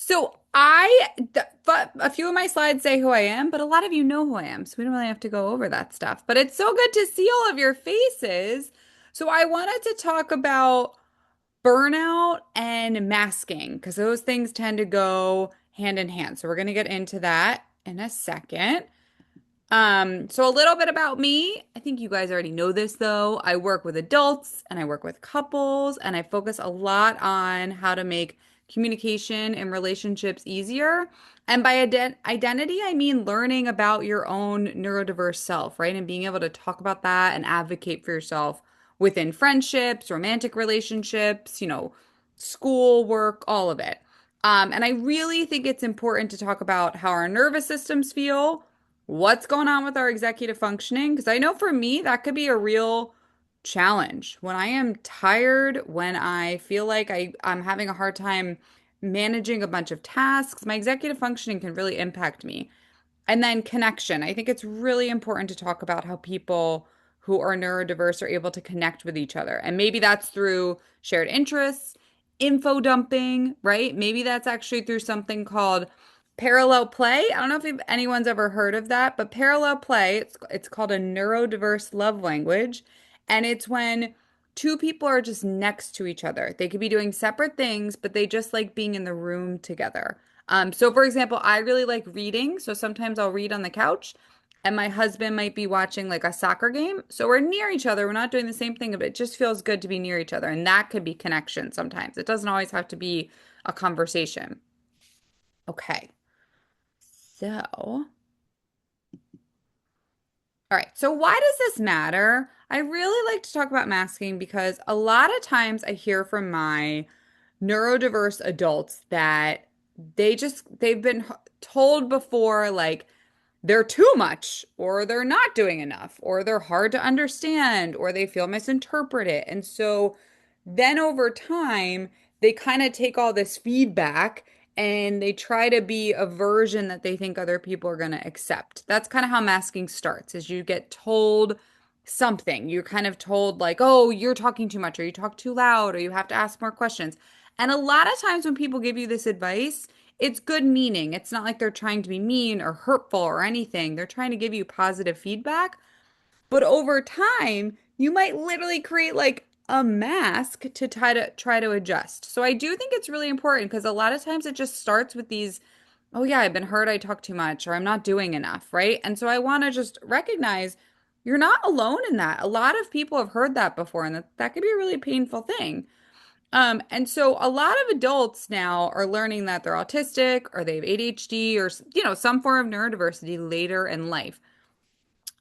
But a few of my slides say who I am, but a lot of you know who I am, so we don't really have to go over that stuff. But it's so good to see all of your faces. So I wanted to talk about burnout and masking because those things tend to go hand in hand. So we're going to get into that in a second. So a little bit about me. I think you guys already know this though. I work with adults and I work with couples and I focus a lot on how to make communication and relationships easier. And by identity, I mean learning about your own neurodiverse self, right? And being able to talk about that and advocate for yourself within friendships, romantic relationships, school, work, all of it. And I really think it's important to talk about how our nervous systems feel, what's going on with our executive functioning, because I know for me that could be a real challenge. When I am tired, when I feel like I'm having a hard time managing a bunch of tasks, my executive functioning can really impact me. And then connection. I think it's really important to talk about how people who are neurodiverse are able to connect with each other. And maybe that's through shared interests, info dumping, right? Maybe that's actually through something called parallel play. I don't know if anyone's ever heard of that, but parallel play, it's called a neurodiverse love language, and it's when two people are just next to each other. They could be doing separate things, but they just like being in the room together. So for example, I really like reading, so sometimes I'll read on the couch, and my husband might be watching like a soccer game. So we're near each other. We're not doing the same thing, but it just feels good to be near each other, and that could be connection sometimes. It doesn't always have to be a conversation. Okay. So, all right. So why does this matter? I really like to talk about masking because a lot of times I hear from my neurodiverse adults that they've been told before like they're too much or they're not doing enough or they're hard to understand or they feel misinterpreted. And so then over time, they kind of take all this feedback and they try to be a version that they think other people are going to accept. That's kind of how masking starts, is you get told something. You're kind of told like, "Oh, you're talking too much or you talk too loud or you have to ask more questions." And a lot of times when people give you this advice, it's good meaning. It's not like they're trying to be mean or hurtful or anything. They're trying to give you positive feedback. But over time, you might literally create like a mask to try to adjust. So I do think it's really important because a lot of times it just starts with these, oh yeah, I've been hurt, I talk too much, or I'm not doing enough, right? And so I want to just recognize you're not alone in that. A lot of people have heard that before, and that could be a really painful thing. And so a lot of adults now are learning that they're autistic or they have ADHD or some form of neurodiversity later in life.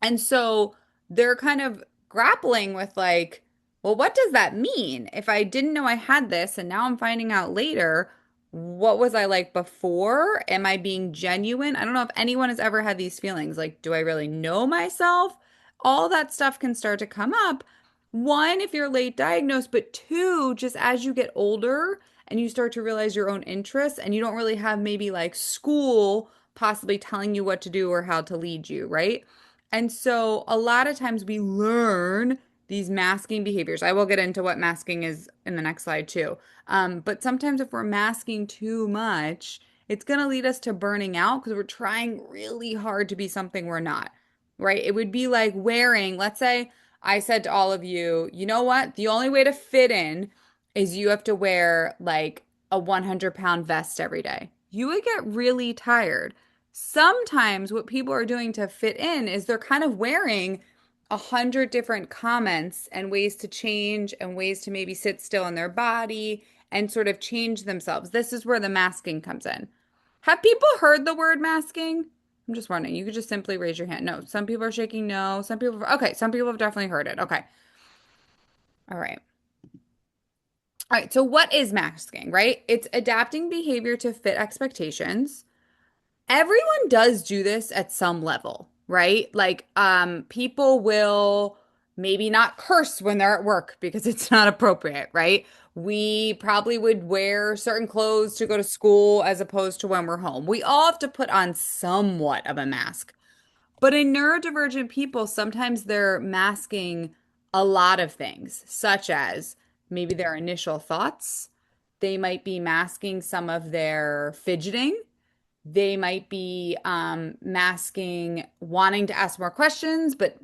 And so they're kind of grappling with like, well, what does that mean? If I didn't know I had this and now I'm finding out later, what was I like before? Am I being genuine? I don't know if anyone has ever had these feelings. Like, do I really know myself? All that stuff can start to come up. One, if you're late diagnosed, but two, just as you get older and you start to realize your own interests and you don't really have maybe like school possibly telling you what to do or how to lead you, right? And so a lot of times we learn these masking behaviors. I will get into what masking is in the next slide too. But sometimes if we're masking too much, it's going to lead us to burning out because we're trying really hard to be something we're not, right? It would be like wearing, let's say I said to all of you, you know what? The only way to fit in is you have to wear like a 100-pound vest every day. You would get really tired. Sometimes what people are doing to fit in is they're kind of wearing 100 different comments and ways to change and ways to maybe sit still in their body and sort of change themselves. This is where the masking comes in. Have people heard the word masking? I'm just wondering. You could just simply raise your hand. No, some people are shaking no. Some people, okay, some people have definitely heard it. Okay. All right. All right. So what is masking, right? It's adapting behavior to fit expectations. Everyone does do this at some level, right? Like, people will maybe not curse when they're at work because it's not appropriate, right? We probably would wear certain clothes to go to school as opposed to when we're home. We all have to put on somewhat of a mask. But in neurodivergent people, sometimes they're masking a lot of things, such as maybe their initial thoughts, They might be masking some of their fidgeting. They might be masking wanting to ask more questions, but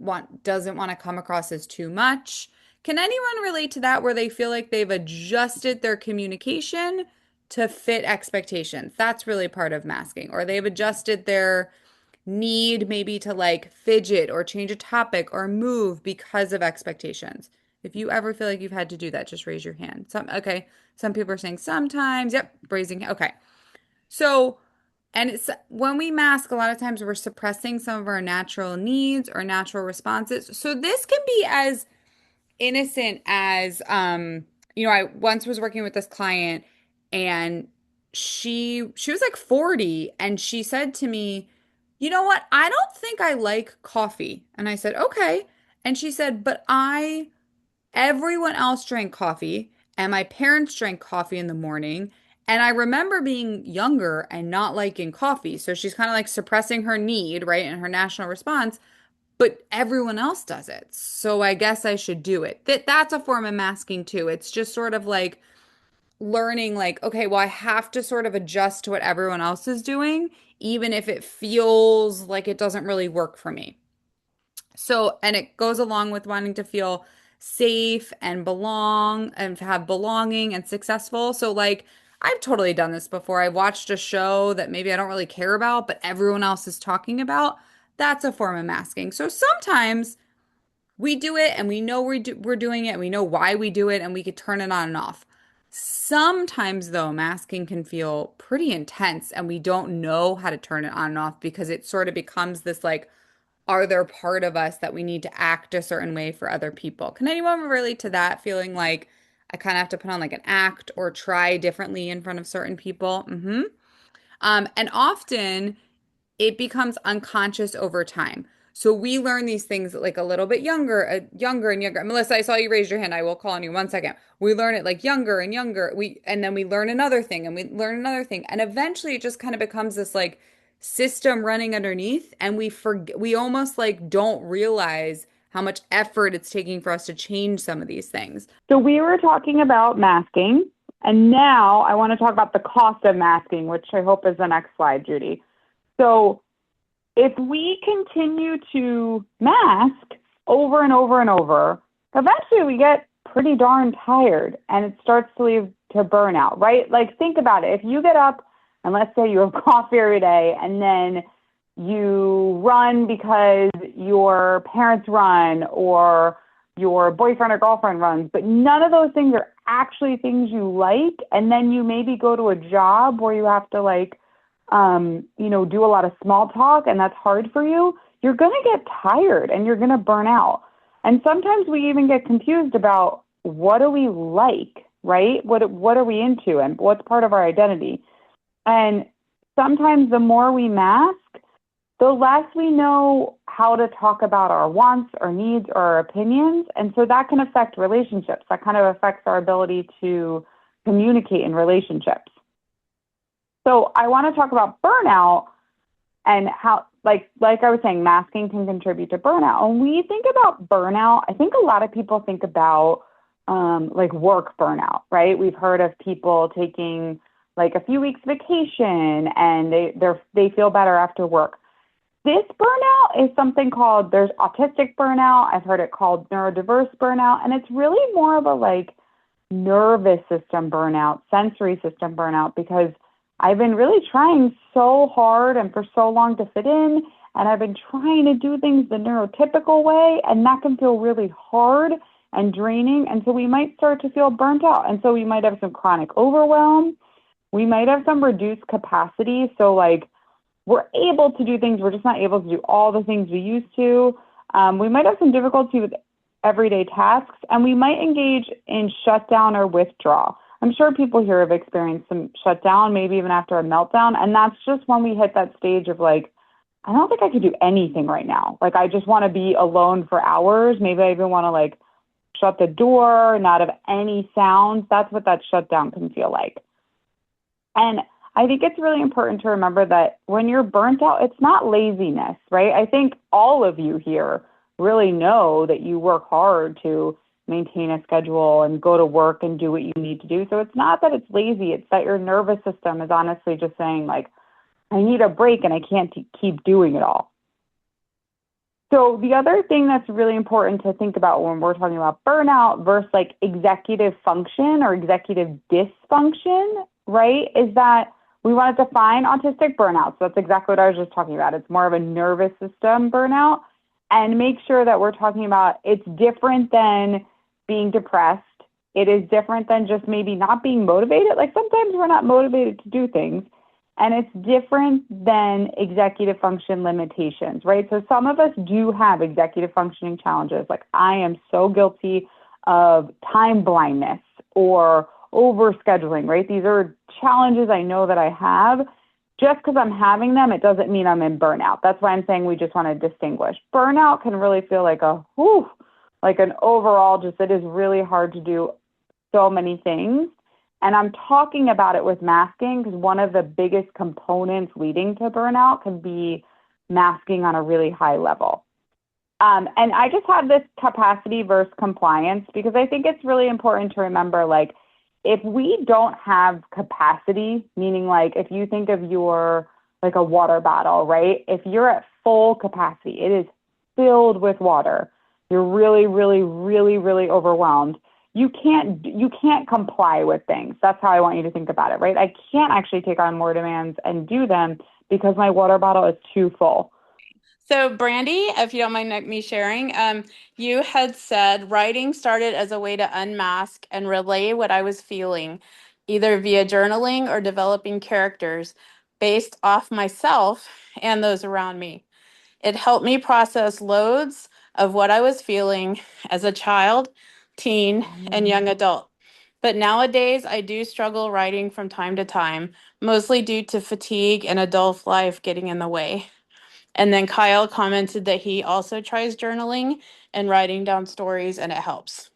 doesn't want to come across as too much. Can anyone relate to that where they feel like they've adjusted their communication to fit expectations? That's really part of masking. Or they've adjusted their need maybe to like fidget or change a topic or move because of expectations. If you ever feel like you've had to do that, just raise your hand. Okay. Some people are saying sometimes. Yep, raising. Okay. So, and it's when we mask, a lot of times we're suppressing some of our natural needs or natural responses. So this can be as innocent as I once was working with this client and she was like 40 and she said to me, "You know what? I don't think I like coffee." And I said, "Okay." And she said, "But I everyone else drank coffee and my parents drank coffee in the morning." And I remember being younger and not liking coffee. So she's kind of like suppressing her need, right? And her national response, but everyone else does it. So I guess I should do it. That's a form of masking too. It's just sort of like learning like, okay, well, I have to sort of adjust to what everyone else is doing, even if it feels like it doesn't really work for me. So, and it goes along with wanting to feel safe and belong and have belonging and successful. So, like, I've totally done this before. I watched a show that maybe I don't really care about, but everyone else is talking about. That's a form of masking. So sometimes we do it and we know we're doing it and we know why we do it and we could turn it on and off. Sometimes, though, masking can feel pretty intense and we don't know how to turn it on and off because it sort of becomes this like, are there part of us that we need to act a certain way for other people? Can anyone relate to that feeling like I kind of have to put on like an act or try differently in front of certain people? And often it becomes unconscious over time. So we learn these things like a little bit younger and younger. Melissa, I saw you raise your hand. I will call on you 1 second. We learn it like younger and younger. And then we learn another thing and we learn another thing. And eventually it just kind of becomes this like system running underneath and we almost like don't realize how much effort it's taking for us to change some of these things. So we were talking about masking, and now I want to talk about the cost of masking, which I hope is the next slide, Judy. So if we continue to mask over and over and over, eventually we get pretty darn tired and it starts to lead to burnout, right? Like think about it. If you get up and let's say you have coffee every day and then you run because your parents run or your boyfriend or girlfriend runs, but none of those things are actually things you like. And then you maybe go to a job where you have to like, do a lot of small talk and that's hard for you. You're going to get tired and you're going to burn out. And sometimes we even get confused about what do we like, right? What are we into and what's part of our identity? And sometimes the more we mask, the less we know how to talk about our wants or needs or our opinions. And so that can affect relationships. That kind of affects our ability to communicate in relationships. So I want to talk about burnout and how, like I was saying, masking can contribute to burnout. When we think about burnout, I think a lot of people think about like work burnout, right? We've heard of people taking like a few weeks vacation and they feel better after work. This burnout is something called, there's autistic burnout. I've heard it called neurodiverse burnout. And it's really more of a like nervous system burnout, sensory system burnout, because I've been really trying so hard and for so long to fit in. And I've been trying to do things the neurotypical way. And that can feel really hard and draining. And so we might start to feel burnt out. And so we might have some chronic overwhelm. We might have some reduced capacity. So like, we're able to do things, we're just not able to do all the things we used to. We might have some difficulty with everyday tasks, and we might engage in shutdown or withdrawal. I'm sure people here have experienced some shutdown, maybe even after a meltdown, and that's just when we hit that stage of like, I don't think I could do anything right now. Like, I just want to be alone for hours. Maybe I even want to like shut the door, not have any sounds. That's what that shutdown can feel like. And I think it's really important to remember that when you're burnt out, it's not laziness, right? I think all of you here really know that you work hard to maintain a schedule and go to work and do what you need to do. So it's not that it's lazy, it's that your nervous system is honestly just saying like, I need a break and I can't keep doing it all. So the other thing that's really important to think about when we're talking about burnout versus like executive function or executive dysfunction, right, is that we want to define autistic burnout. So that's exactly what I was just talking about. It's more of a nervous system burnout, and make sure that we're talking about it's different than being depressed. It is different than just maybe not being motivated. Like sometimes we're not motivated to do things. And it's different than executive function limitations, right? So some of us do have executive functioning challenges. Like I am so guilty of time blindness or overscheduling, right? These are challenges I know that I have. Just because I'm having them, it doesn't mean I'm in burnout. That's why I'm saying we just want to distinguish. Burnout can really feel like like an overall, just it is really hard to do so many things. And I'm talking about it with masking because one of the biggest components leading to burnout can be masking on a really high level. And I just have this capacity versus compliance because I think it's really important to remember, like, if we don't have capacity, meaning like if you think of your, like a water bottle, right? If you're at full capacity, it is filled with water. You're really, really, really, really overwhelmed. You can't comply with things. That's how I want you to think about it, right? I can't actually take on more demands and do them because my water bottle is too full. So, Brandy, if you don't mind me sharing, you had said writing started as a way to unmask and relay what I was feeling, either via journaling or developing characters based off myself and those around me. It helped me process loads of what I was feeling as a child, teen, and young adult. But nowadays, I do struggle writing from time to time, mostly due to fatigue and adult life getting in the way. And then Kyle commented that he also tries journaling and writing down stories, and it helps.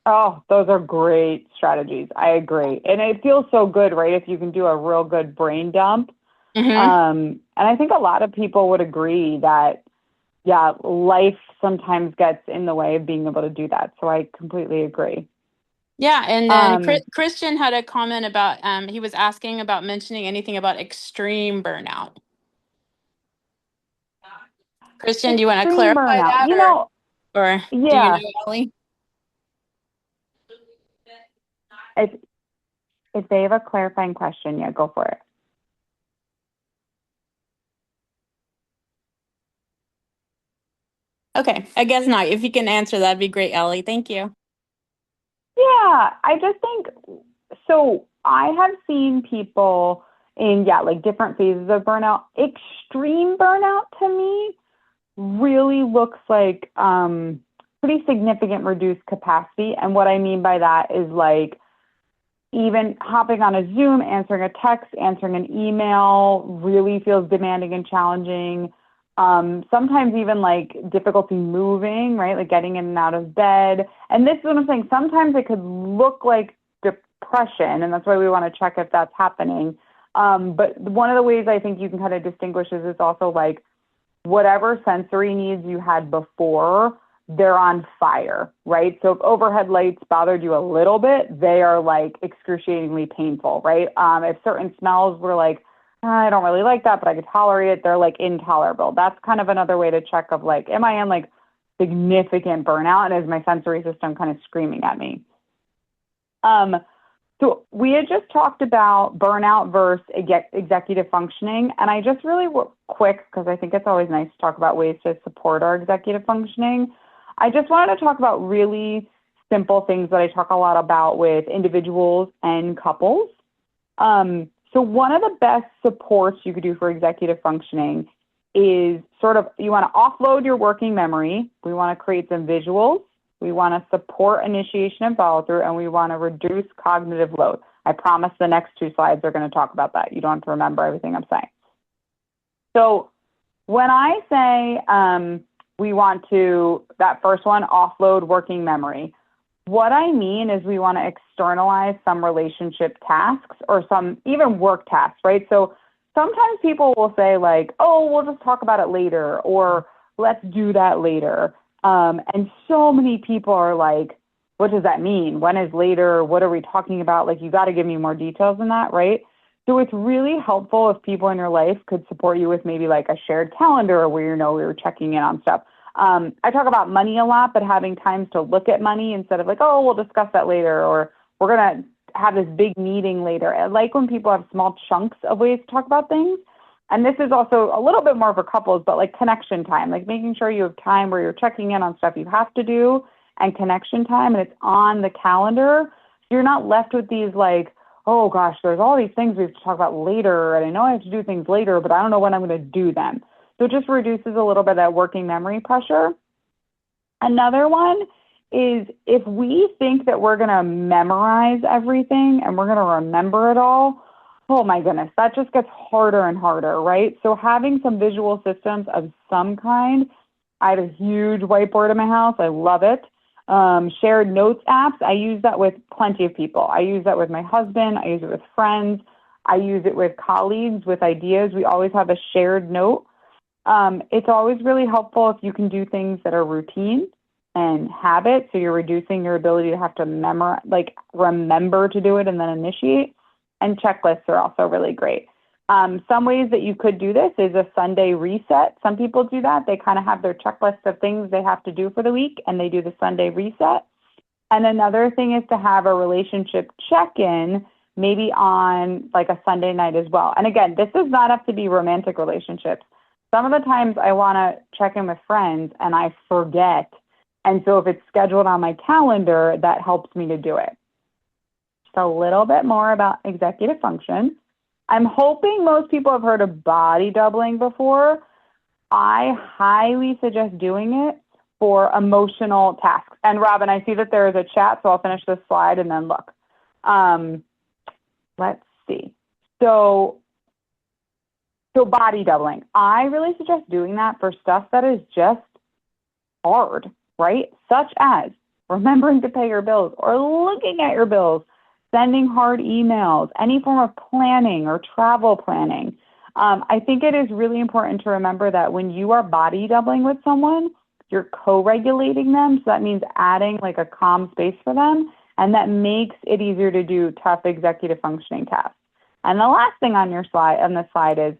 Oh, those are great strategies. I agree. And it feels so good, right? If you can do a real good brain dump. And I think a lot of people would agree that, yeah, life sometimes gets in the way of being able to do that. So I completely agree. Yeah, and then Christian had a comment about, he was asking about mentioning anything about extreme burnout. Christian, do you want to Extreme clarify burnout. that, or do you Yeah, know, Ellie? if they have a clarifying question, yeah, go for it. Okay, I guess not. If you can answer, that'd be great, Ellie. Thank you. Yeah, I just think so. I have seen people in, yeah, like different phases of burnout. Extreme burnout to me really looks like pretty significant reduced capacity. And what I mean by that is like even hopping on a Zoom, answering a text, answering an email really feels demanding and challenging. Sometimes even like difficulty moving, right? Like getting in and out of bed. And this is what I'm saying. Sometimes it could look like depression, and that's why we want to check if that's happening. But one of the ways I think you can kind of distinguish is it's also like whatever sensory needs you had before, they're on fire, right? So if overhead lights bothered you a little bit, they are like excruciatingly painful, right? If certain smells were like, I don't really like that, but I could tolerate it, they're like intolerable. That's kind of another way to check of like, am I in like significant burnout, and is my sensory system kind of screaming at me? So we had just talked about burnout versus executive functioning, and I just really quick, because I think it's always nice to talk about ways to support our executive functioning. I just wanted to talk about really simple things that I talk a lot about with individuals and couples. So one of the best supports you could do for executive functioning is sort of, you want to offload your working memory. We want to create some visuals. We want to support initiation and follow through, and we want to reduce cognitive load. I promise the next two slides are going to talk about that. You don't have to remember everything I'm saying. So when I say we want to, that first one, offload working memory, what I mean is we want to externalize some relationship tasks or some even work tasks, right? So sometimes people will say like, oh, we'll just talk about it later, or let's do that later. And so many people are like, what does that mean? When is later? What are we talking about? Like, you got to give me more details than that, right? So it's really helpful if people in your life could support you with maybe like a shared calendar where, we're checking in on stuff. I talk about money a lot, but having times to look at money instead of like, oh, we'll discuss that later, or we're going to have this big meeting later. I like when people have small chunks of ways to talk about things. And this is also a little bit more for couples, but like connection time, like making sure you have time where you're checking in on stuff you have to do and connection time, and it's on the calendar. So you're not left with these like, oh gosh, there's all these things we have to talk about later, and I know I have to do things later, but I don't know when I'm going to do them. So it just reduces a little bit of that working memory pressure. Another one is if we think that we're going to memorize everything and we're going to remember it all, oh my goodness, that just gets harder and harder, right? So having some visual systems of some kind. I have a huge whiteboard in my house. I love it. Shared notes apps, I use that with plenty of people. I use that with my husband. I use it with friends. I use it with colleagues with ideas. We always have a shared note. It's always really helpful if you can do things that are routine and habit, so you're reducing your ability to have to remember to do it and then initiate. And checklists are also really great. Some ways that you could do this is a Sunday reset. Some people do that. They kind of have their checklist of things they have to do for the week, and they do the Sunday reset. And another thing is to have a relationship check-in, maybe on like a Sunday night as well. And again, this does not have to be romantic relationships. Some of the times I want to check in with friends and I forget. And so if it's scheduled on my calendar, that helps me to do it. Just a little bit more about executive function. I'm hoping most people have heard of body doubling before. I highly suggest doing it for emotional tasks. And Robin, I see that there is a chat, so I'll finish this slide and then look. Let's see. So body doubling. I really suggest doing that for stuff that is just hard, right? Such as remembering to pay your bills or looking at your bills, sending hard emails, any form of planning or travel planning. I think it is really important to remember that when you are body doubling with someone, you're co-regulating them. So that means adding like a calm space for them. And that makes it easier to do tough executive functioning tasks. And the last thing on this slide is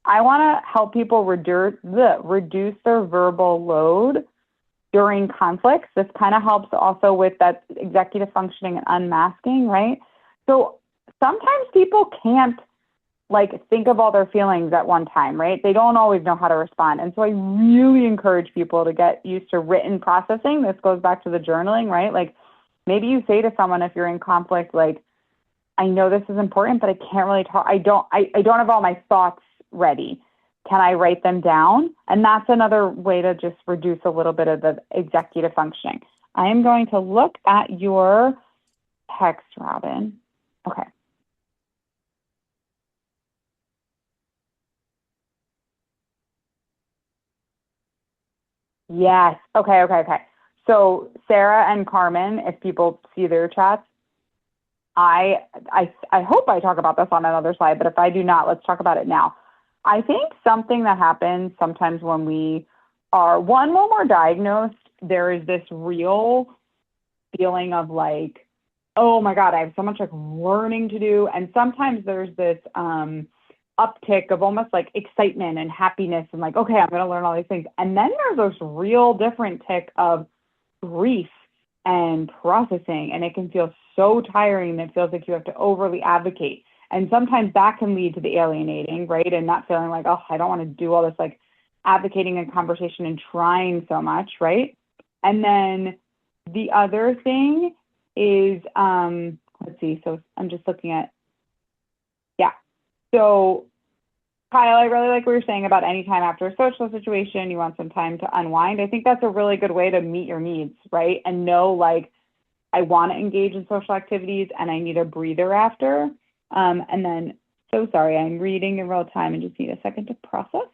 I want to help people reduce their verbal load during conflicts. This kind of helps also with that executive functioning and unmasking, right? So sometimes people can't think of all their feelings at one time, right? They don't always know how to respond. And so I really encourage people to get used to written processing. This goes back to the journaling, right? Like maybe you say to someone if you're in conflict, like, I know this is important, but I can't really talk. I don't have all my thoughts ready. Can I write them down? And that's another way to just reduce a little bit of the executive functioning. I am going to look at your text, Robin. Okay. Yes. Okay. So Sarah and Carmen, if people see their chats, I hope I talk about this on another slide, but if I do not, let's talk about it now. I think something that happens sometimes when when we're diagnosed, there is this real feeling of like, oh my God, I have so much learning to do. And sometimes there's this uptick of almost like excitement and happiness and like, okay, I'm going to learn all these things. And then there's this real different tick of grief and processing, and it can feel so tiring that it feels like you have to overly advocate. And sometimes that can lead to the alienating, right? And not feeling like, oh, I don't want to do all this advocating and conversation and trying so much, right? And then the other thing is, let's see, so I'm just looking at, yeah. So Kyle, I really like what you're saying about any time after a social situation, you want some time to unwind. I think that's a really good way to meet your needs, right? And know I want to engage in social activities and I need a breather after. And then, so sorry, I'm reading in real time and just need a second to process.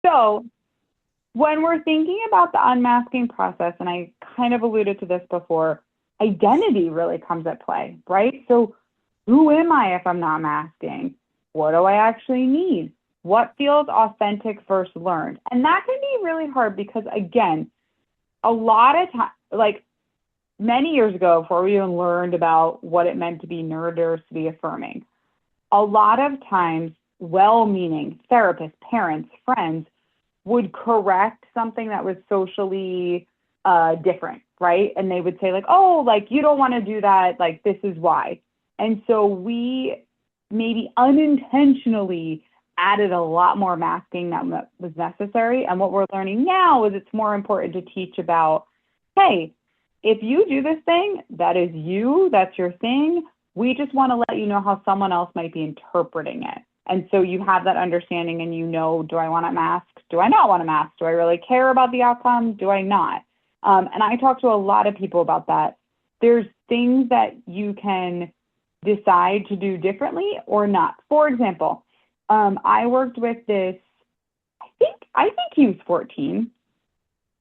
So when we're thinking about the unmasking process, and I kind of alluded to this before, identity really comes at play, right? So who am I if I'm not masking? What do I actually need? What feels authentic versus learned? And that can be really hard because, again, a lot of time, like many years ago, before we even learned about what it meant to be neurodiversity-affirming, a lot of times well-meaning therapists, parents, friends would correct something that was socially different, right? And they would say like, oh, like you don't want to do that, like this is why. And so we maybe unintentionally added a lot more masking that was necessary. And what we're learning now is it's more important to teach about, hey, if you do this thing, that is you, that's your thing. We just want to let you know how someone else might be interpreting it. And so you have that understanding and you know, do I want to mask? Do I not want to mask? Do I really care about the outcome? Do I not? And I talk to a lot of people about that. There's things that you can decide to do differently or not. For example, I worked with this, I think he was 14,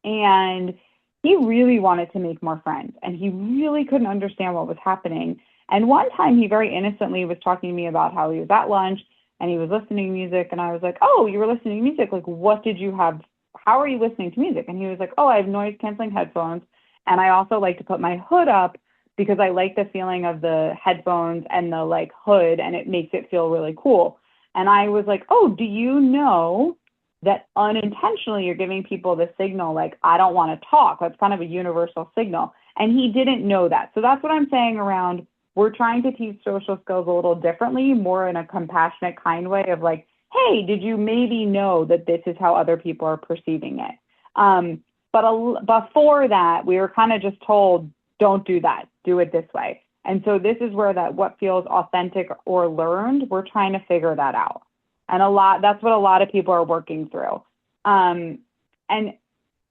and he really wanted to make more friends, and he really couldn't understand what was happening. And one time he very innocently was talking to me about how he was at lunch and he was listening to music, and I was like, oh, you were listening to music? Like, what did you have? How are you listening to music? And he was like, oh, I have noise canceling headphones, and I also like to put my hood up because I like the feeling of the headphones and the like hood, and it makes it feel really cool. And I was like, oh, do you know that unintentionally you're giving people the signal, like, I don't want to talk? That's kind of a universal signal. And he didn't know that. So that's what I'm saying around, we're trying to teach social skills a little differently, more in a compassionate, kind way of like, hey, did you maybe know that this is how other people are perceiving it? But before that, we were kind of just told, don't do that, do it this way. And so this is where that what feels authentic or learned, we're trying to figure that out. And that's what a lot of people are working through. And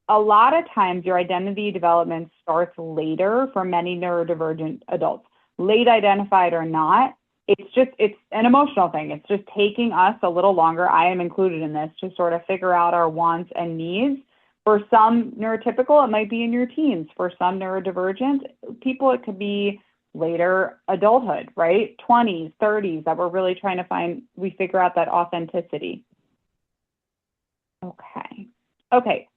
a lot of times your identity development starts later for many neurodivergent adults. Late identified or not, it's an emotional thing. It's just taking us a little longer, I am included in this, to sort of figure out our wants and needs. For some neurotypical, it might be in your teens. For some neurodivergent people, it could be later adulthood, right? 20s, 30s, that we're really trying to we figure out that authenticity. Okay.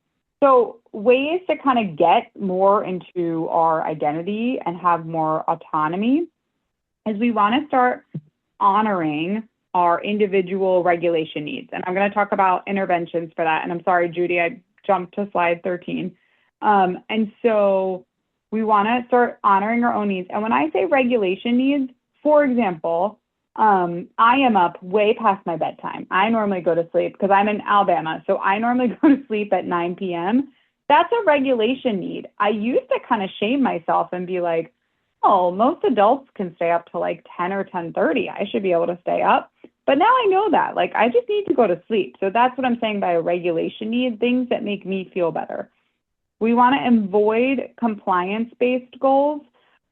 So ways to kind of get more into our identity and have more autonomy is we want to start honoring our individual regulation needs. And I'm going to talk about interventions for that. And I'm sorry, Judy, I jumped to slide 13. And so we want to start honoring our own needs. And when I say regulation needs, for example, I am up way past my bedtime. I normally go to sleep because I'm in Alabama. So I normally go to sleep at 9 p.m. That's a regulation need. I used to kind of shame myself and be like, oh, most adults can stay up to like 10 or 10:30. I should be able to stay up. But now I know that, like, I just need to go to sleep. So that's what I'm saying by a regulation need, things that make me feel better. We want to avoid compliance-based goals.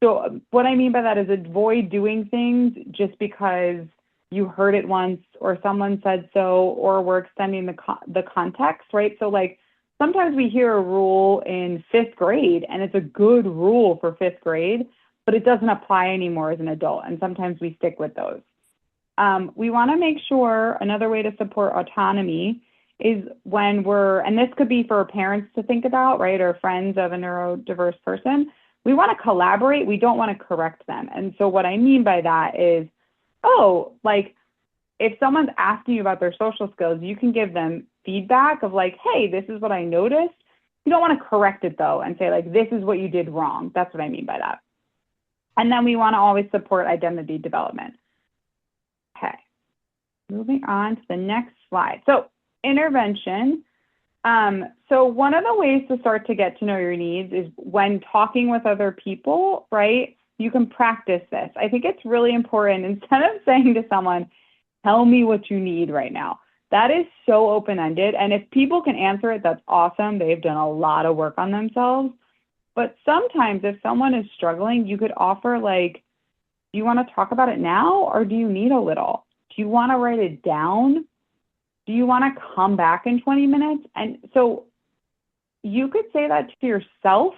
So what I mean by that is avoid doing things just because you heard it once or someone said so, or we're extending the context, right? So like sometimes we hear a rule in 5th grade and it's a good rule for 5th grade, but it doesn't apply anymore as an adult. And sometimes we stick with those. We want to make sure another way to support autonomy is when and this could be for parents to think about, right, or friends of a neurodiverse person, we want to collaborate. We don't want to correct them. And so what I mean by that is, like if someone's asking you about their social skills, you can give them feedback of like, hey, this is what I noticed. You don't want to correct it though and say like, this is what you did wrong. That's what I mean by that. And then we want to always support identity development. Okay, moving on to the next slide. So intervention. So one of the ways to start to get to know your needs is when talking with other people, right? You can practice this. I think it's really important, instead of saying to someone, tell me what you need right now. That is so open-ended. And if people can answer it, that's awesome. They've done a lot of work on themselves. But sometimes if someone is struggling, you could offer like, do you want to talk about it now or do you need a little? Do you want to write it down? Do you want to come back in 20 minutes? And so you could say that to yourself,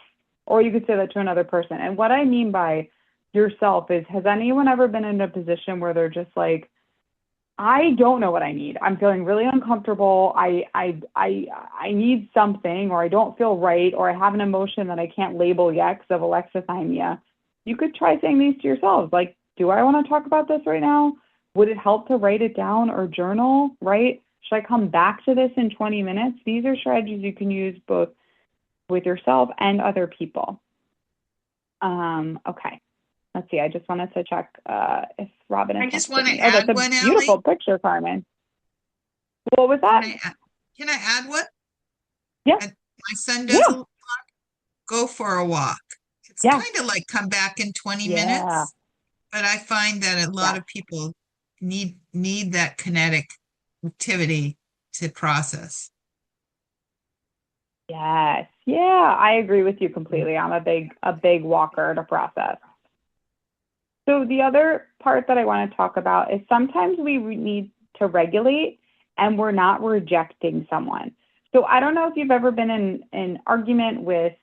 or you could say that to another person. And what I mean by yourself is, has anyone ever been in a position where they're just like, I don't know what I need. I'm feeling really uncomfortable. I need something, or I don't feel right, or I have an emotion that I can't label yet because of alexithymia. You could try saying these to yourselves, like, do I want to talk about this right now? Would it help to write it down or journal, right? Should I come back to this in 20 minutes? These are strategies you can use both with yourself and other people. Okay. Let's see. I just wanted to check if Robin is. I just want to Oh, that's add a one, beautiful Allie. picture, Carmen. What was that? Can I add what? Yeah. My son does a walk. Go for a walk. It's Yeah. kind of like come back in 20 Yeah. minutes, but I find that a lot of people need that kinetic activity to process. Yes. Yeah, I agree with you completely. I'm a big walker to process. So the other part that I want to talk about is sometimes we need to regulate and we're not rejecting someone. So I don't know if you've ever been in an argument with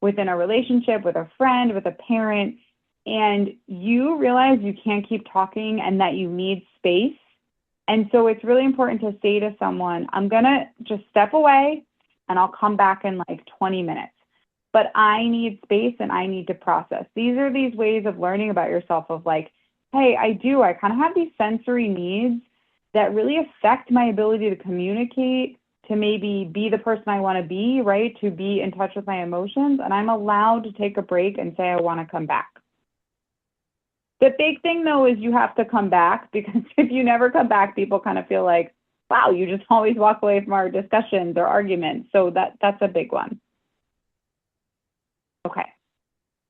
within a relationship, with a friend, with a parent, and you realize you can't keep talking and that you need space. And so it's really important to say to someone, I'm going to just step away and I'll come back in like 20 minutes. But I need space and I need to process. These are these ways of learning about yourself of like, hey, I kind of have these sensory needs that really affect my ability to communicate, to maybe be the person I want to be, right? To be in touch with my emotions. And I'm allowed to take a break and say, I want to come back. The big thing though is you have to come back, because if you never come back, people kind of feel like, wow, you just always walk away from our discussions or arguments. So that's a big one. Okay,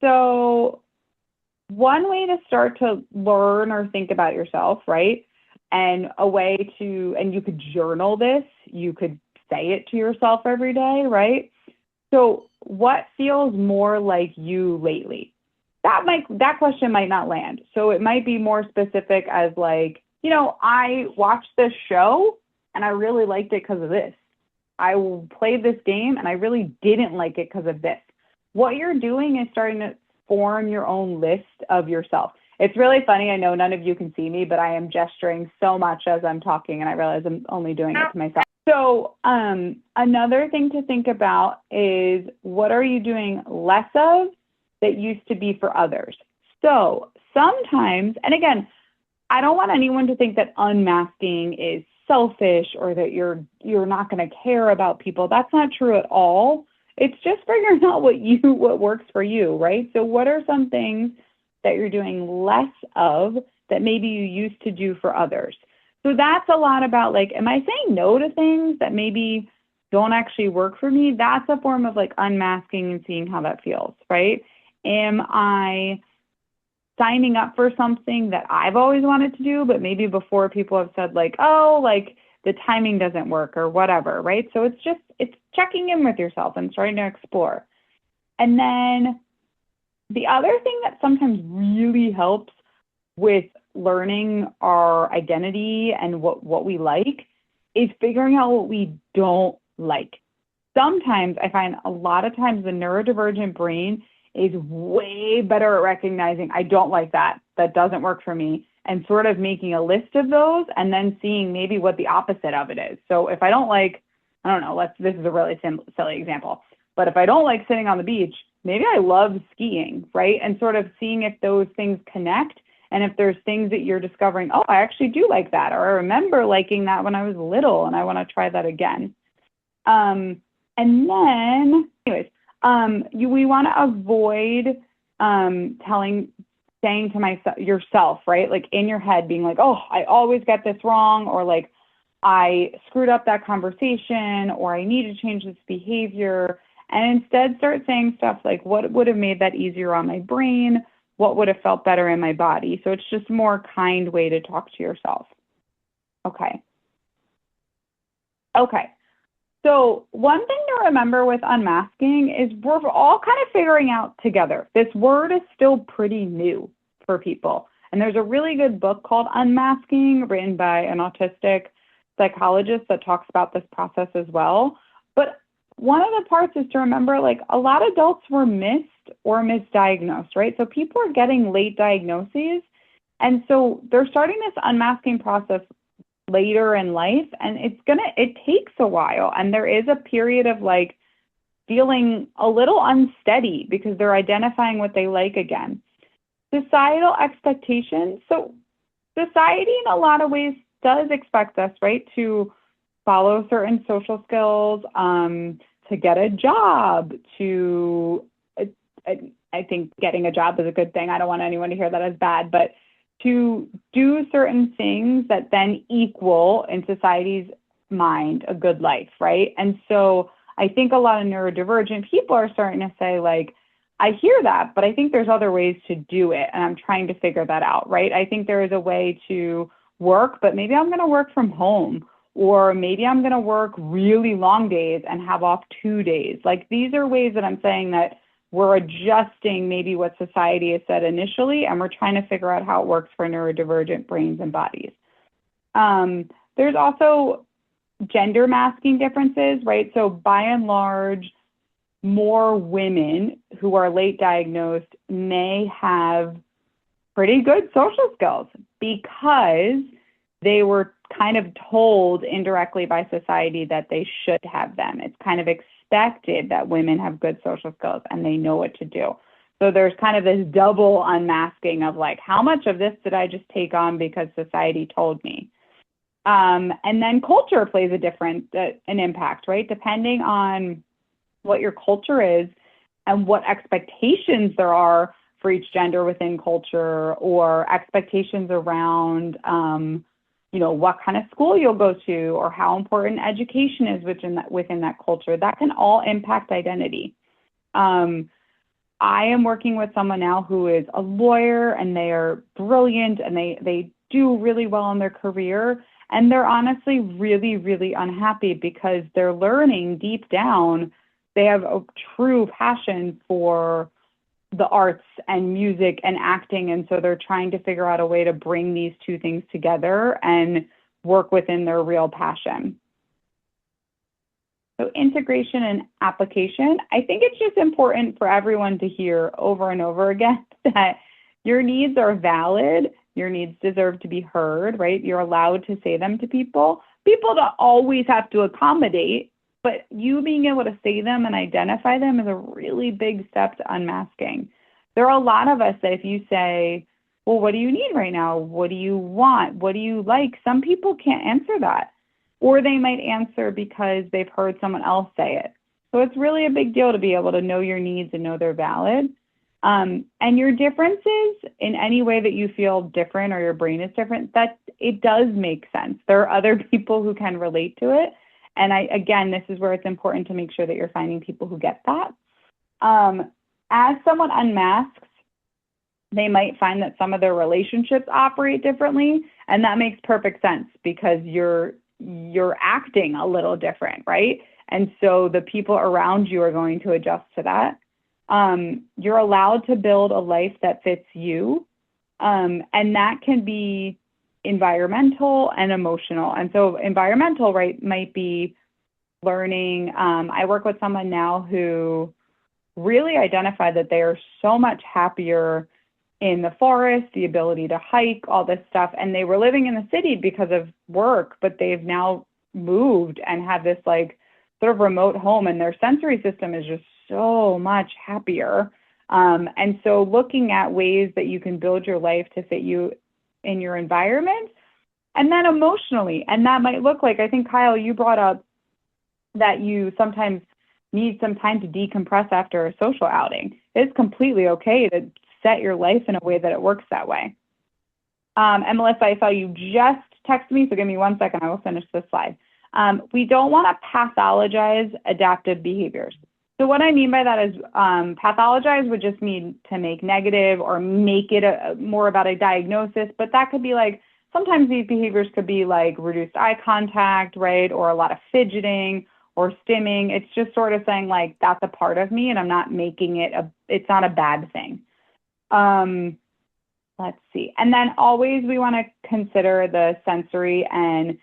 so one way to start to learn or think about yourself, right? And a way to, and you could journal this, you could say it to yourself every day, right? So what feels more like you lately? That question might not land. So it might be more specific as like, I watched this show and I really liked it because of this. I played this game and I really didn't like it because of this. What you're doing is starting to form your own list of yourself. It's really funny. I know none of you can see me, but I am gesturing so much as I'm talking, and I realize I'm only doing it to myself. So another thing to think about is, what are you doing less of that used to be for others? So sometimes, and again, I don't want anyone to think that unmasking is selfish or that you're not going to care about people. That's not true at all. It's just figuring out what works for you, right? So what are some things that you're doing less of that maybe you used to do for others? So that's a lot about like, am I saying no to things that maybe don't actually work for me? That's a form of like unmasking and seeing how that feels, right? Am I signing up for something that I've always wanted to do, but maybe before people have said like, oh, like the timing doesn't work or whatever, right? So it's checking in with yourself and starting to explore. And then the other thing that sometimes really helps with learning our identity and what we like is figuring out what we don't like. Sometimes I find a lot of times the neurodivergent brain is way better at recognizing I don't like that doesn't work for me, and sort of making a list of those and then seeing maybe what the opposite of it is. So if I don't like, I don't know, this is a really silly example, but if I don't like sitting on the beach, maybe I love skiing, right? And sort of seeing if those things connect, and if there's things that you're discovering, oh, I actually do like that, or I remember liking that when I was little and I want to try that again. And then, anyways, we want to avoid saying to yourself, right? Like in your head being like, oh, I always get this wrong, or like I screwed up that conversation, or I need to change this behavior. And instead start saying stuff like, what would have made that easier on my brain? What would have felt better in my body? So it's just a more kind way to talk to yourself. Okay. So one thing to remember with unmasking is we're all kind of figuring out together. This word is still pretty new for people. And there's a really good book called Unmasking, written by an autistic psychologist that talks about this process as well. But one of the parts is to remember, like, a lot of adults were missed or misdiagnosed, right? So people are getting late diagnoses. And so they're starting this unmasking process later in life, and it takes a while. And there is a period of like feeling a little unsteady because they're identifying what they like again. Societal expectations. So society in a lot of ways does expect us, right, to follow certain social skills, to get a job, I think getting a job is a good thing. I don't want anyone to hear that as bad, but to do certain things that then equal in society's mind a good life, right? And so I think a lot of neurodivergent people are starting to say, like, I hear that, but I think there's other ways to do it, and I'm trying to figure that out, right? I think there is a way to work, but maybe I'm going to work from home, or maybe I'm going to work really long days and have off 2 days. Like, these are ways that I'm saying that we're adjusting maybe what society has said initially, and we're trying to figure out how it works for neurodivergent brains and bodies. There's also gender masking differences, right? So by and large, more women who are late diagnosed may have pretty good social skills because they were kind of told indirectly by society that they should have them. It's kind of expected that women have good social skills and they know what to do. So there's kind of this double unmasking of like, how much of this did I just take on because society told me? And then culture plays an impact, right? Depending on what your culture is and what expectations there are for each gender within culture, or expectations around, what kind of school you'll go to, or how important education is within that culture. That can all impact identity. I am working with someone now who is a lawyer, and they are brilliant, and they do really well in their career. And they're honestly really, really unhappy because they're learning deep down they have a true passion for the arts and music and acting. And so they're trying to figure out a way to bring these two things together and work within their real passion. So integration and application, I think it's just important for everyone to hear over and over again that your needs are valid. Your needs deserve to be heard, right? You're allowed to say them to people. People don't always have to accommodate, but you being able to say them and identify them is a really big step to unmasking. There are a lot of us that if you say, well, what do you need right now? What do you want? What do you like? Some people can't answer that. Or they might answer because they've heard someone else say it. So it's really a big deal to be able to know your needs and know they're valid. And your differences in any way that you feel different or your brain is different, that it does make sense. There are other people who can relate to it. And again, this is where it's important to make sure that you're finding people who get that. As someone unmasks, they might find that some of their relationships operate differently. And that makes perfect sense because you're acting a little different, right? And so the people around you are going to adjust to that. You're allowed to build a life that fits you. And that can be environmental and emotional. And so environmental, right, might be learning. I work with someone now who really identified that they are so much happier in the forest, the ability to hike, all this stuff. And they were living in the city because of work, but they've now moved and have this like sort of remote home, and their sensory system is just so much happier. And so looking at ways that you can build your life to fit you in your environment, and then emotionally. And that might look like, I think, Kyle, you brought up that you sometimes need some time to decompress after a social outing. It's completely okay to set your life in a way that it works that way. And Melissa, I saw you just text me, so give me 1 second. I will finish this slide. We don't want to pathologize adaptive behaviors. So what I mean by that is pathologize would just mean to make negative or make it more about a diagnosis, but that could be like, sometimes these behaviors could be like reduced eye contact, right? Or a lot of fidgeting or stimming. It's just sort of saying like, that's a part of me and I'm not making it, it's not a bad thing. Let's see. And then always we want to consider the sensory and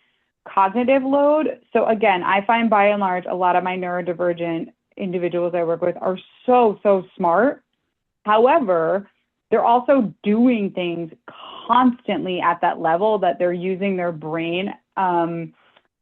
cognitive load. So again, I find by and large, a lot of my neurodivergent individuals I work with are so, so smart. However, they're also doing things constantly at that level that they're using their brain. I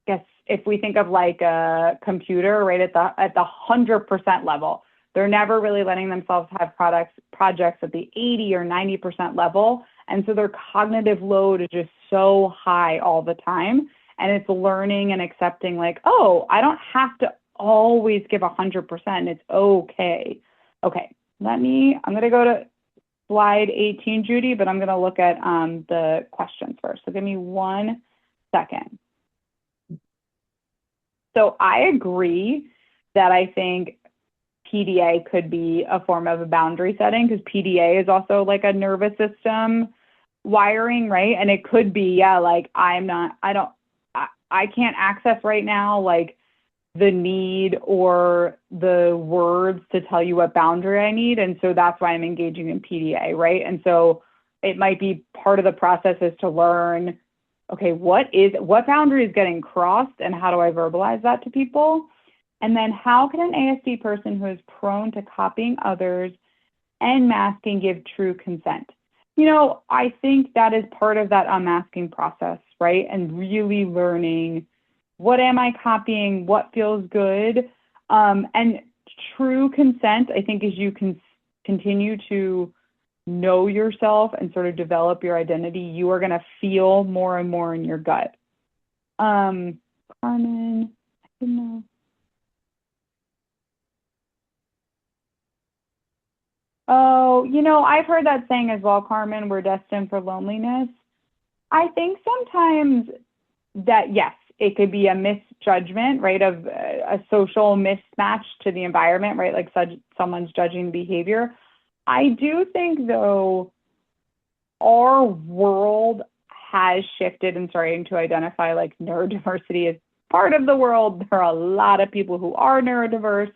guess if we think of like a computer, right, at the 100% level, they're never really letting themselves have projects at the 80 or 90% level. And so their cognitive load is just so high all the time. And it's learning and accepting like, oh, I don't have to always give 100%. It's okay. Okay, I'm going to go to slide 18, Judy, but I'm going to look at the questions first. So give me 1 second. So I agree that I think PDA could be a form of a boundary setting, because PDA is also like a nervous system wiring, right? And it could be, yeah, like I can't access right now like the need or the words to tell you what boundary I need. And so that's why I'm engaging in PDA, right? And so it might be part of the process is to learn, okay, what boundary is getting crossed and how do I verbalize that to people? And then how can an ASD person who is prone to copying others and masking give true consent? You know, I think that is part of that unmasking process, right? And really learning, what am I copying? What feels good? And true consent, I think, as you can continue to know yourself and sort of develop your identity, you are going to feel more and more in your gut. Carmen, I don't know. Oh, you know, I've heard that saying as well, Carmen, we're destined for loneliness. I think sometimes that, yes, it could be a misjudgment, right, of a social mismatch to the environment, right, like someone's judging behavior. I do think, though, our world has shifted and starting to identify like neurodiversity as part of the world. There are a lot of people who are neurodiverse.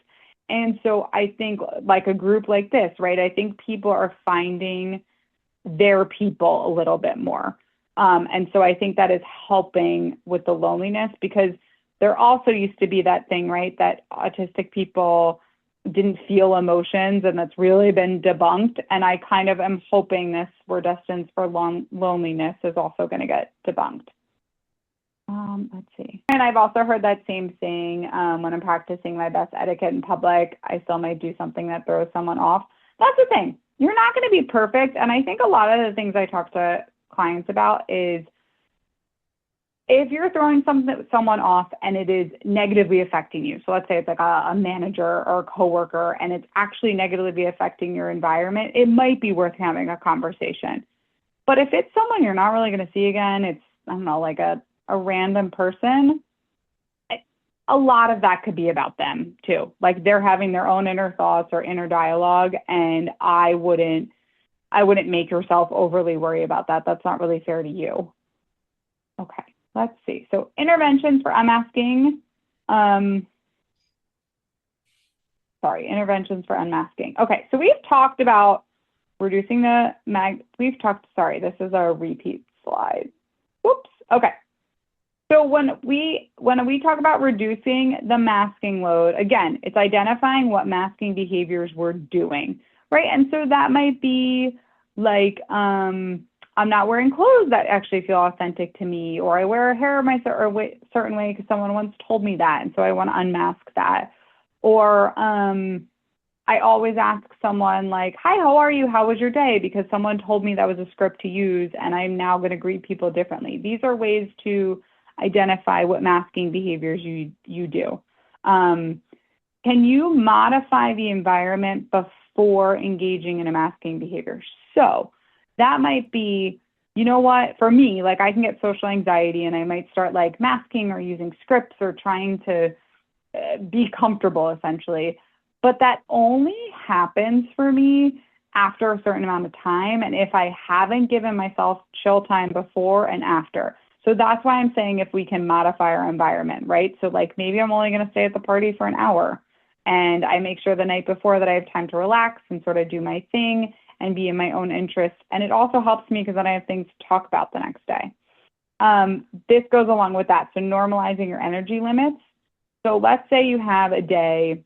And so I think like a group like this, right, I think people are finding their people a little bit more. And so I think that is helping with the loneliness, because there also used to be that thing, right, that autistic people didn't feel emotions, and that's really been debunked. And I kind of am hoping this we're destined for loneliness is also going to get debunked. Let's see. And I've also heard that same thing when I'm practicing my best etiquette in public, I still might do something that throws someone off. That's the thing. You're not going to be perfect. And I think a lot of the things I talk to clients about is if you're throwing someone off and it is negatively affecting you. So let's say it's like a manager or a coworker and it's actually negatively affecting your environment, it might be worth having a conversation. But if it's someone you're not really going to see again, it's, I don't know, like a random person, a lot of that could be about them too. Like they're having their own inner thoughts or inner dialogue, and I wouldn't make yourself overly worry about that. That's not really fair to you. Okay, let's see. So interventions for unmasking. Interventions for unmasking. Okay, so we've talked about reducing the this is a repeat slide. Whoops, okay. So when we talk about reducing the masking load, again, it's identifying what masking behaviors we're doing, right? And so that might be like, I'm not wearing clothes that actually feel authentic to me, or I wear hair a certain way because someone once told me that, and so I want to unmask that. Or I always ask someone like, hi, how are you? How was your day? Because someone told me that was a script to use, and I'm now going to greet people differently. These are ways to identify what masking behaviors you do. Can you modify the environment before engaging in a masking behavior? So that might be, you know what, for me, like I can get social anxiety and I might start like masking or using scripts or trying to be comfortable essentially. But that only happens for me after a certain amount of time, and if I haven't given myself chill time before and after. So that's why I'm saying if we can modify our environment, right? So like maybe I'm only going to stay at the party for an hour, and I make sure the night before that I have time to relax and sort of do my thing and be in my own interest. And it also helps me because then I have things to talk about the next day. this goes along with that. So normalizing your energy limits. So let's say you have a day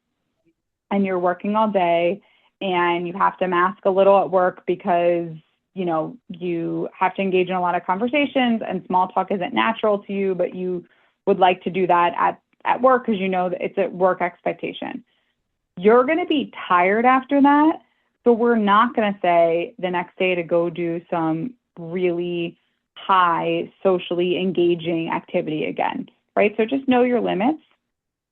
and you're working all day and you have to mask a little at work because, you know, you have to engage in a lot of conversations and small talk isn't natural to you, but you would like to do that at work because you know that it's a work expectation. You're going to be tired after that. So we're not going to say the next day to go do some really high socially engaging activity again, right? So just know your limits.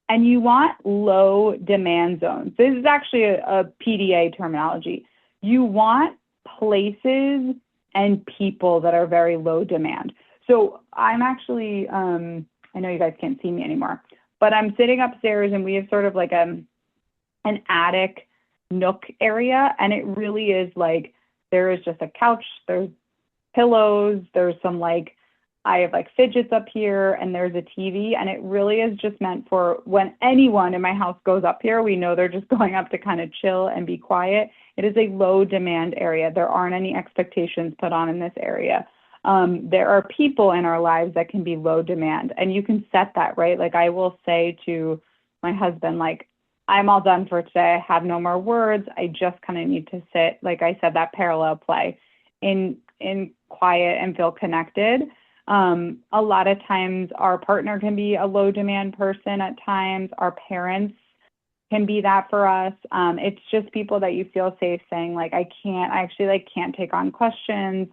And you want low demand zones. This is actually a PDA terminology. You want places and people that are very low demand. So I'm actually, I know you guys can't see me anymore, but I'm sitting upstairs and we have sort of like an attic nook area. And it really is like, there is just a couch, there's pillows, there's some like, I have like fidgets up here and there's a TV, and it really is just meant for when anyone in my house goes up here, we know they're just going up to kind of chill and be quiet. It is a low demand area. There aren't any expectations put on in this area. There are people in our lives that can be low demand, and you can set that, right? Like I will say to my husband, like, I'm all done for today. I have no more words. I just kind of need to sit, like I said, that parallel play in quiet and feel connected. A lot of times our partner can be a low demand person at times. Our parents can be that for us. It's just people that you feel safe saying like, I actually can't take on questions.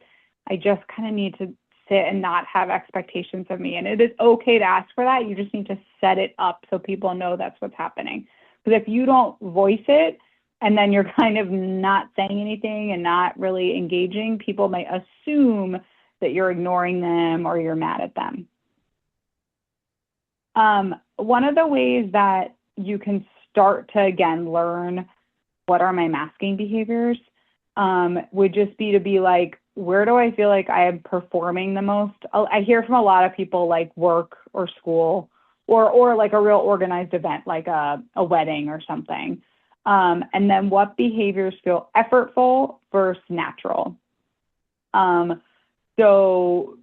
I just kind of need to sit and not have expectations of me. And it is okay to ask for that. You just need to set it up so people know that's what's happening. Because if you don't voice it and then you're kind of not saying anything and not really engaging, people might assume that you're ignoring them or you're mad at them. One of the ways that you can start to, again, learn what are my masking behaviors would just be to be like, where do I feel like I am performing the most? I hear from a lot of people like work or school or like a real organized event, like a wedding or something. And then what behaviors feel effortful versus natural? So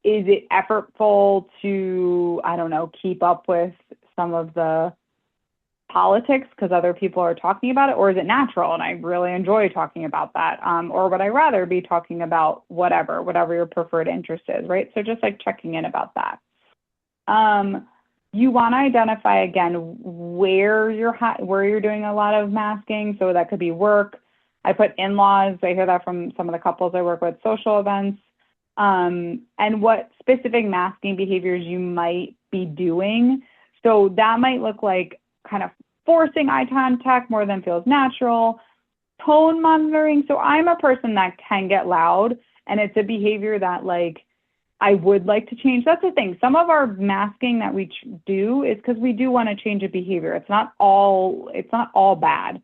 is it effortful to, I don't know, keep up with some of the politics because other people are talking about it? Or is it natural and I really enjoy talking about that? Or would I rather be talking about whatever your preferred interest is, right? So just like checking in about that. You want to identify, again, where you're doing a lot of masking. So that could be work. I put in-laws. I hear that from some of the couples I work with, social events. And what specific masking behaviors you might be doing. So that might look like kind of forcing eye contact more than feels natural, tone monitoring. So I'm a person that can get loud, and it's a behavior that like I would like to change. That's the thing. Some of our masking that we do is because we do want to change a behavior. It's not all bad.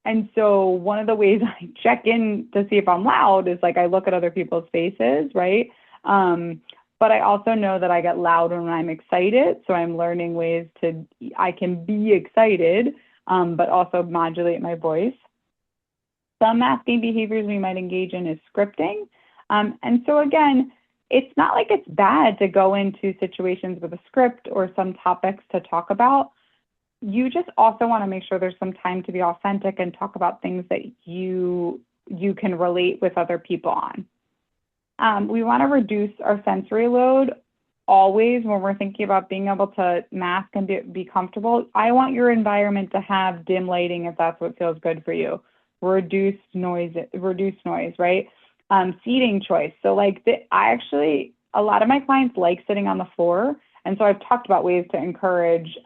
And so one of the ways I check in to see if I'm loud is like I look at other people's faces, right? But I also know that I get loud when I'm excited. So I'm learning ways I can be excited, but also modulate my voice. Some masking behaviors we might engage in is scripting. And so again, it's not like it's bad to go into situations with a script or some topics to talk about. You just also want to make sure there's some time to be authentic and talk about things that you can relate with other people on. We want to reduce our sensory load always when we're thinking about being able to mask and be comfortable. I want your environment to have dim lighting if that's what feels good for you. Reduce noise, right? Seating choice. So like a lot of my clients like sitting on the floor. And so I've talked about ways to encourage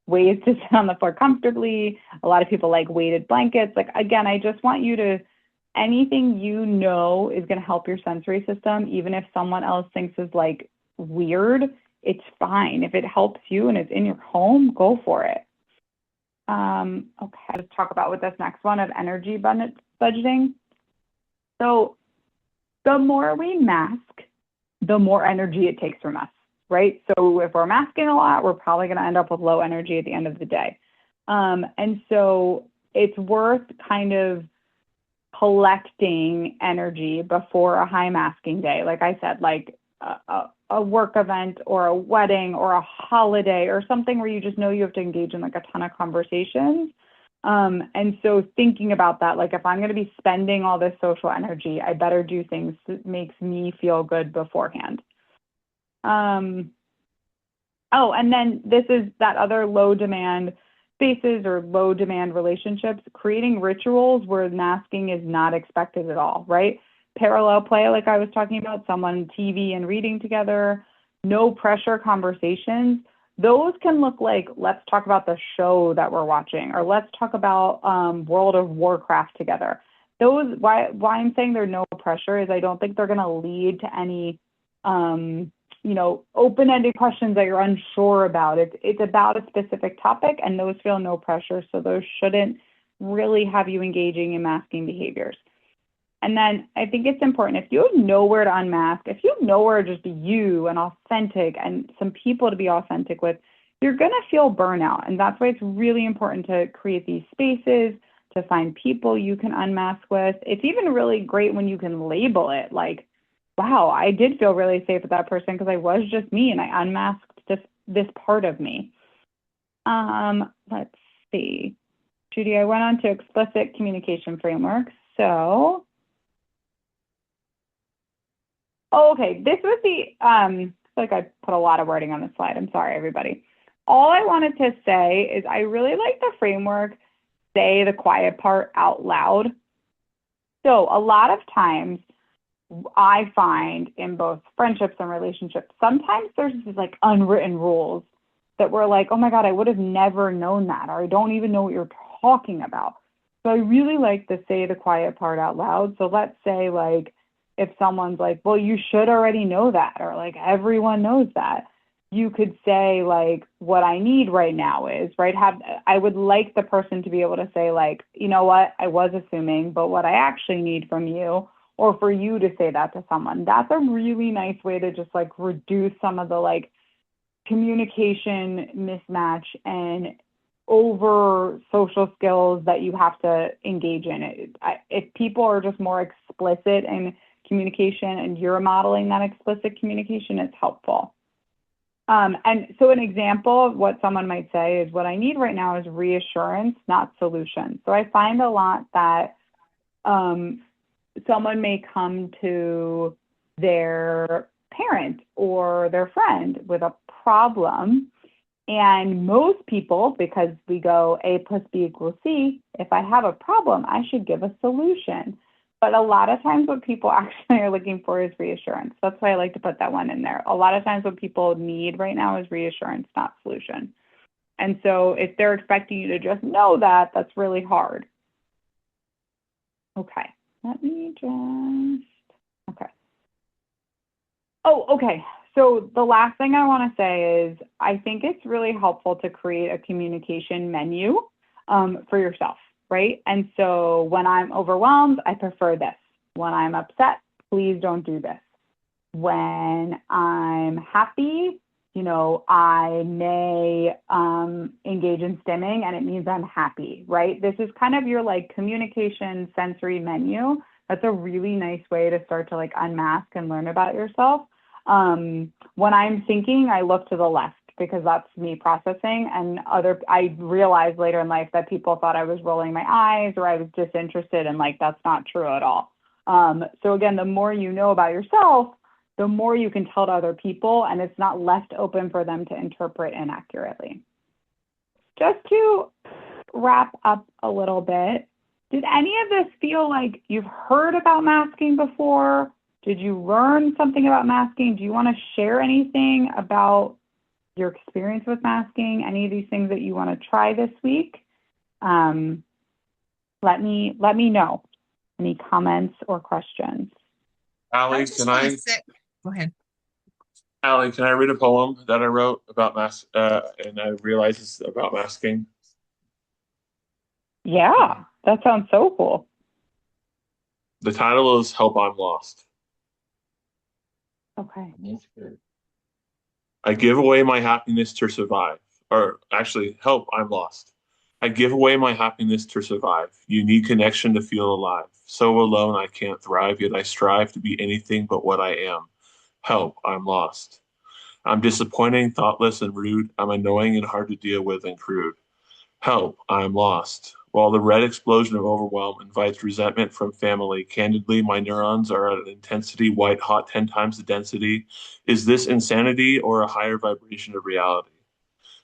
ways to sit on the floor comfortably. A lot of people like weighted blankets. Like, again, I just want you to, anything you know is going to help your sensory system, even if someone else thinks is like weird, it's fine. If it helps you and it's in your home, go for it. Okay, let's talk about with this next one of energy budgeting. So the more we mask, the more energy it takes from us, right? So if we're masking a lot, we're probably going to end up with low energy at the end of the day. And so it's worth kind of collecting energy before a high masking day. Like I said, like a work event or a wedding or a holiday or something where you just know you have to engage in like a ton of conversations. And so thinking about that, like if I'm going to be spending all this social energy, I better do things that makes me feel good beforehand. Oh, and then this is that other low demand spaces or low demand relationships, creating rituals where masking is not expected at all, right? Parallel play, like I was talking about, someone TV and reading together, no pressure conversations. Those can look like, let's talk about the show that we're watching, or let's talk about World of Warcraft together. Those, why I'm saying there's no pressure is I don't think they're going to lead to any, open-ended questions that you're unsure about. It's about a specific topic, and those feel no pressure, so those shouldn't really have you engaging in masking behaviors. And then I think it's important, if you have nowhere to unmask, if you have nowhere to just be you and authentic and some people to be authentic with, you're going to feel burnout. And that's why it's really important to create these spaces, to find people you can unmask with. It's even really great when you can label it like, wow, I did feel really safe with that person because I was just me and I unmasked this part of me. Let's see. Judy, I went on to explicit communication frameworks. So, okay, this was I feel like I put a lot of wording on the slide. I'm sorry, everybody. All I wanted to say is I really like the framework, say the quiet part out loud. So a lot of times I find in both friendships and relationships, sometimes there's these like unwritten rules that we're like, oh my God, I would have never known that, or I don't even know what you're talking about. So I really like to say the quiet part out loud. So let's say like, if someone's like, well, you should already know that, or like everyone knows that, you could say like, what I need right now is, right? I would like the person to be able to say like, you know what, I was assuming, but what I actually need from you, or for you to say that to someone, that's a really nice way to just like reduce some of the like communication mismatch and over social skills that you have to engage in. If people are just more explicit in communication and you're modeling that explicit communication, it's helpful. And so an example of what someone might say is, what I need right now is reassurance, not solution. So I find a lot that someone may come to their parent or their friend with a problem, and most people, because we go A plus B equals C, if I have a problem, I should give a solution. But a lot of times what people actually are looking for is reassurance. That's why I like to put that one in there. A lot of times what people need right now is reassurance, not solution. And so if they're expecting you to just know that, that's really hard. Okay, let me just, okay. Oh, okay. So the last thing I want to say is I think it's really helpful to create a communication menu for yourself, right? And so when I'm overwhelmed, I prefer this. When I'm upset, please don't do this. When I'm happy, I may engage in stimming, and it means I'm happy, right? This is kind of your like communication sensory menu. That's a really nice way to start to like unmask and learn about yourself. When I'm thinking, I look to the left because that's me processing, and I realized later in life that people thought I was rolling my eyes or I was disinterested, and like, that's not true at all. So again, the more you know about yourself, the more you can tell to other people, and it's not left open for them to interpret inaccurately. Just to wrap up a little bit, did any of this feel like you've heard about masking before? Did you learn something about masking? Do you want to share anything about your experience with masking? Any of these things that you want to try this week? Let me know. Any comments or questions? Allie, Go ahead. Allie, can I read a poem that I wrote about and I realized it's about masking? Yeah, that sounds so cool. The title is Help, I'm Lost. Okay. I give away my happiness to survive, or actually, help, I'm lost. I give away my happiness to survive. You need connection to feel alive. So alone I can't thrive, yet I strive to be anything but what I am. Help, I'm lost. I'm disappointing, thoughtless, and rude. I'm annoying and hard to deal with and crude. Help, I am lost. While the red explosion of overwhelm invites resentment from family, candidly, my neurons are at an intensity white hot 10 times the density. Is this insanity or a higher vibration of reality?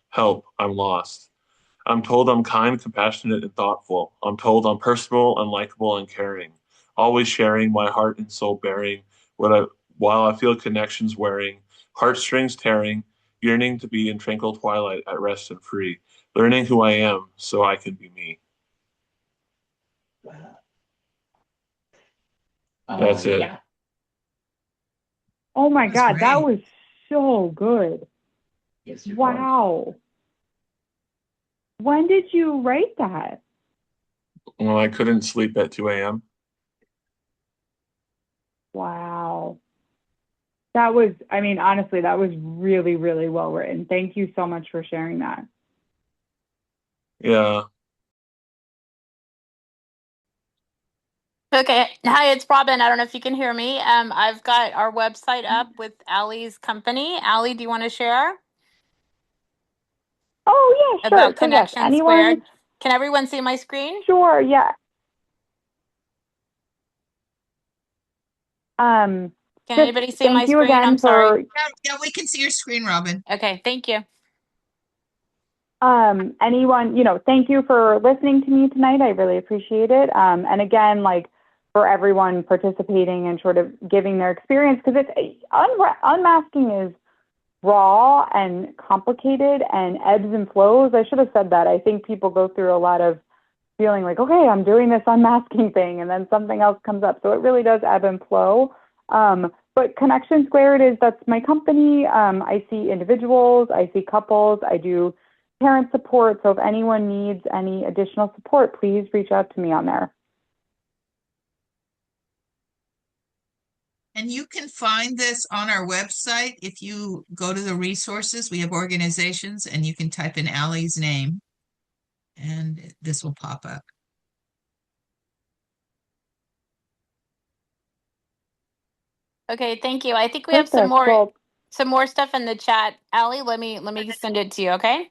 Help, I'm lost. I'm told I'm kind, compassionate, and thoughtful. I'm told I'm personable, unlikable, and caring. Always sharing my heart and soul bearing what I, while I feel connections wearing, heartstrings tearing, yearning to be in tranquil twilight at rest and free, learning who I am so I can be me. That's it. Yeah. Oh my That was God, that great. was so good. Yes, it was. Wow. When did you write that? Well, I couldn't sleep at 2 a.m. Wow. That was, I mean, honestly, that was really, really well written. Thank you so much for sharing that. Yeah. Okay. Hi, it's Robin. I don't know if you can hear me. I've got our website up with Allie's company. Allie, do you want to share Oh, yeah, sure. about So yes, Connection anyone, Squared? Can everyone see my screen? sure, yeah. Can Just anybody see my thank you screen? I'm again sorry. for Yeah, we can see your screen, Robin. Okay, thank you. anyone, thank you for listening to me tonight. I really appreciate it. And again, like for everyone participating and sort of giving their experience, because it's unmasking is raw and complicated and ebbs and flows. I should have said that. I think people go through a lot of feeling like, okay, I'm doing this unmasking thing, and then something else comes up. So it really does ebb and flow. But Connection Squared that's my company. I see individuals, I see couples, I do parent support. So if anyone needs any additional support, please reach out to me on there. And you can find this on our website. If you go to the resources, we have organizations, and you can type in Allie's name and this will pop up. Okay, thank you. I think we have Perfect. Well, some more stuff in the chat. Allie, let me send it to you, okay?